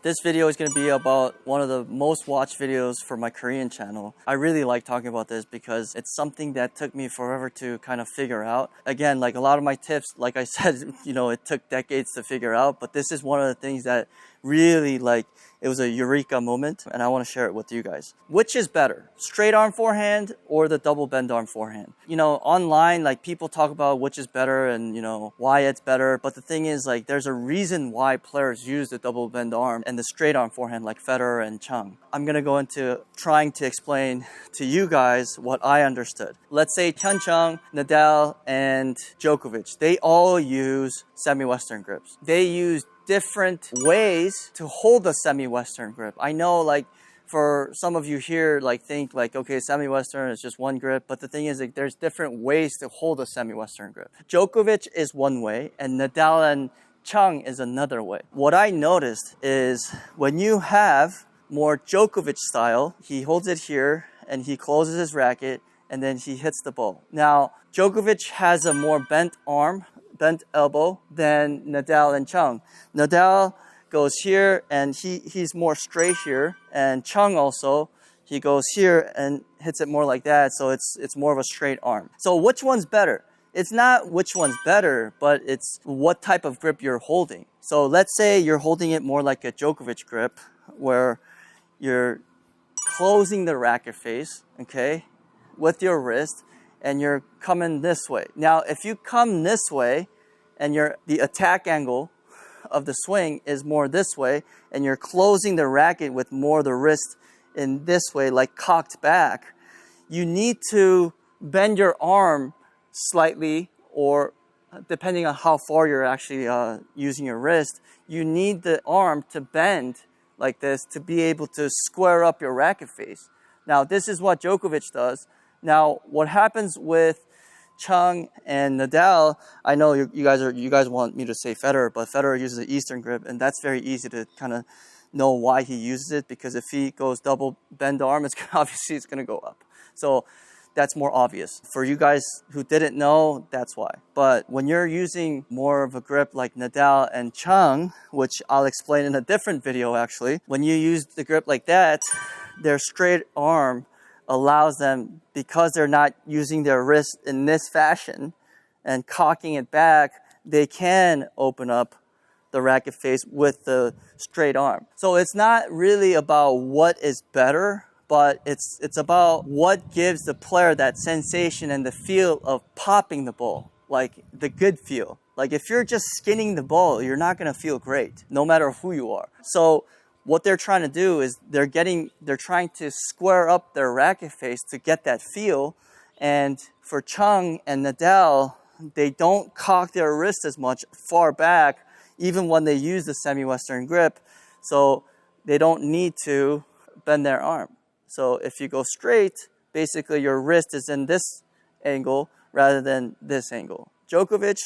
This video is going to be about one of the most watched videos for my Korean channel. I really like talking about this because it's something that took me forever to kind of figure out. Again, like a lot of my tips, like I said, it took decades to figure out, but this is one of the things that really it was a eureka moment, and I want to share it with you guys. Which is better, straight arm forehand or the double bend arm forehand? Online, people talk about which is better and, why it's better. But the thing is, there's a reason why players use the double bend arm and the straight arm forehand like Federer and Chung. I'm going to go into trying to explain to you guys what I understood. Let's say Chung, Nadal, and Djokovic, they all use semi-Western grips. They use different ways to hold a semi-Western grip. I know for some of you here think okay, semi-Western is just one grip, but the thing is there's different ways to hold a semi-Western grip. Djokovic is one way and Nadal and Chung is another way. What I noticed is when you have more Djokovic style, he holds it here and he closes his racket and then he hits the ball. Now, Djokovic has a more bent arm, bent elbow than Nadal and Chung. Nadal goes here and he's more straight here, and Chung also, he goes here and hits it more like that, so it's more of a straight arm. So which one's better? It's not which one's better, but it's what type of grip you're holding. So let's say you're holding it more like a Djokovic grip, where you're closing the racket face, okay, with your wrist, and you're coming this way. Now, if you come this way and the attack angle of the swing is more this way, and you're closing the racket with more the wrist in this way, cocked back, you need to bend your arm slightly, or depending on how far you're actually using your wrist, you need the arm to bend like this to be able to square up your racket face. Now, this is what Djokovic does. Now, what happens with Chung and Nadal, I know you guys want me to say Federer, but Federer uses the Eastern grip, and that's very easy to kind of know why he uses it, because if he goes double bend arm, obviously it's going to go up. So that's more obvious. For you guys who didn't know, that's why. But when you're using more of a grip like Nadal and Chung, which I'll explain in a different video actually, when you use the grip like that, their straight arm allows them, because they're not using their wrist in this fashion and cocking it back, they can open up the racket face with the straight arm. So it's not really about what is better, but it's about what gives the player that sensation and the feel of popping the ball, the good feel. If you're just skinning the ball, you're not going to feel great, no matter who you are. So what they're trying to do is they're trying to square up their racket face to get that feel. And for Chung and Nadal, they don't cock their wrist as much far back, even when they use the semi-Western grip. So they don't need to bend their arm. So if you go straight, basically your wrist is in this angle rather than this angle. Djokovic,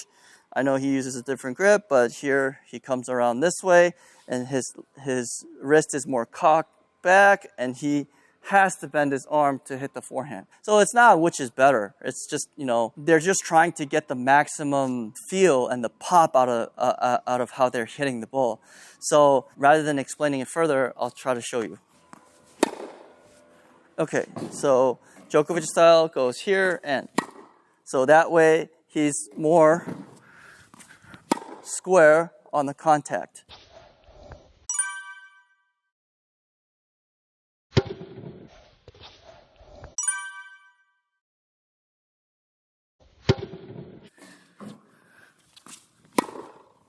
I know he uses a different grip, but here he comes around this way, and his wrist is more cocked back, and he has to bend his arm to hit the forehand. So it's not which is better. It's just, they're just trying to get the maximum feel and the pop out of how they're hitting the ball. So rather than explaining it further, I'll try to show you. Okay, so Djokovic style goes here, and so that way he's more square on the contact.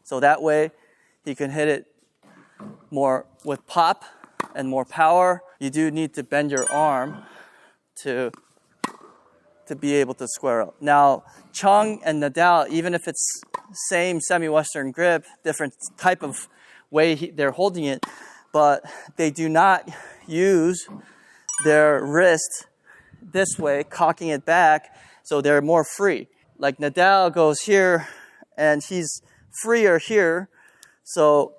So that way he can hit it more with pop and more power. You do need to bend your arm to be able to square up. Now, Chung and Nadal, even if it's same semi-Western grip, different type of way they're holding it, but they do not use their wrist this way, cocking it back, so they're more free. Nadal goes here, and he's freer here, so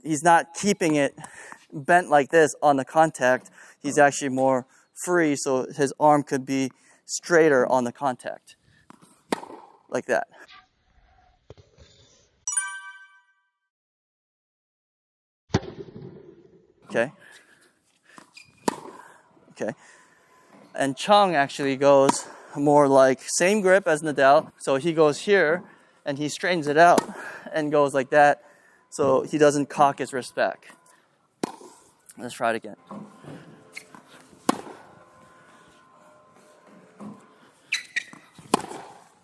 he's not keeping it bent like this on the contact. He's actually more free, so his arm could be straighter on the contact, like that. Okay. Okay. And Chung actually goes more like same grip as Nadal. So he goes here and he straightens it out and goes like that. So he doesn't cock his wrist back. Let's try it again.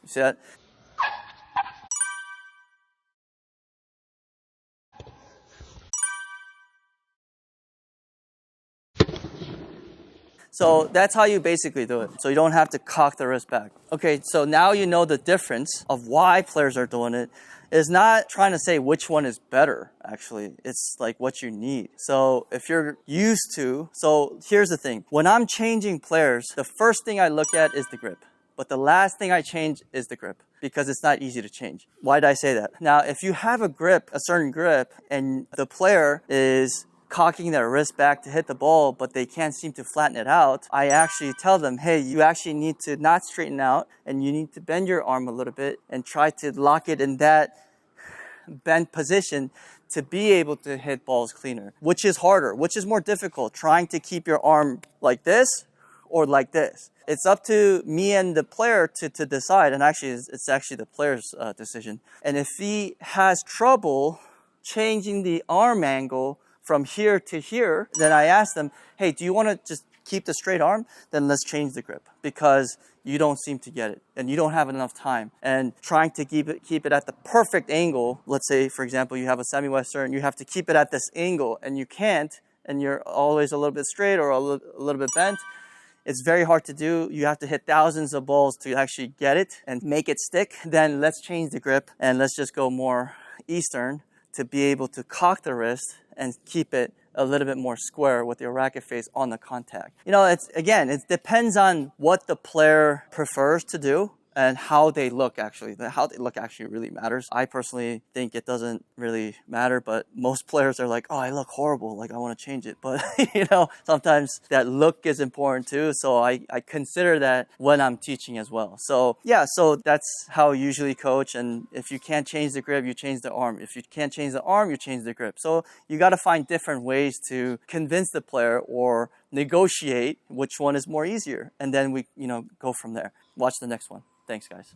You see that? So that's how you basically do it. So you don't have to cock the wrist back. Okay, so now you know the difference of why players are doing it. Is not trying to say which one is better, actually. It's like what you need. So if you're used to, so here's the thing. When I'm changing players, the first thing I look at is the grip. But the last thing I change is the grip because it's not easy to change. Why did I say that? Now, if you have a grip, a certain grip, and the player is cocking their wrist back to hit the ball, but they can't seem to flatten it out, I actually tell them, hey, you actually need to not straighten out and you need to bend your arm a little bit and try to lock it in that bent position to be able to hit balls cleaner, which is harder, which is more difficult, trying to keep your arm like this or like this. It's up to me and the player to decide, and actually it's actually the player's decision. And if he has trouble changing the arm angle from here to here, then I ask them, hey, do you want to just keep the straight arm? Then let's change the grip because you don't seem to get it and you don't have enough time. And trying to keep it at the perfect angle, let's say, for example, you have a semi-western, you have to keep it at this angle and you can't, and you're always a little bit straight or a little bit bent. It's very hard to do. You have to hit thousands of balls to actually get it and make it stick. Then let's change the grip and let's just go more Eastern to be able to cock the wrist and keep it a little bit more square with your racket face on the contact. You know, it depends on what the player prefers to do and how they look actually. How they look actually really matters. I personally think it doesn't really matter, but most players are like, oh, I look horrible, like I want to change it. But, you know, sometimes that look is important too. So I consider that when I'm teaching as well. So yeah, so that's how I usually coach. And if you can't change the grip, you change the arm. If you can't change the arm, you change the grip. So you got to find different ways to convince the player or negotiate which one is more easier. And then we, go from there. Watch the next one. Thanks, guys.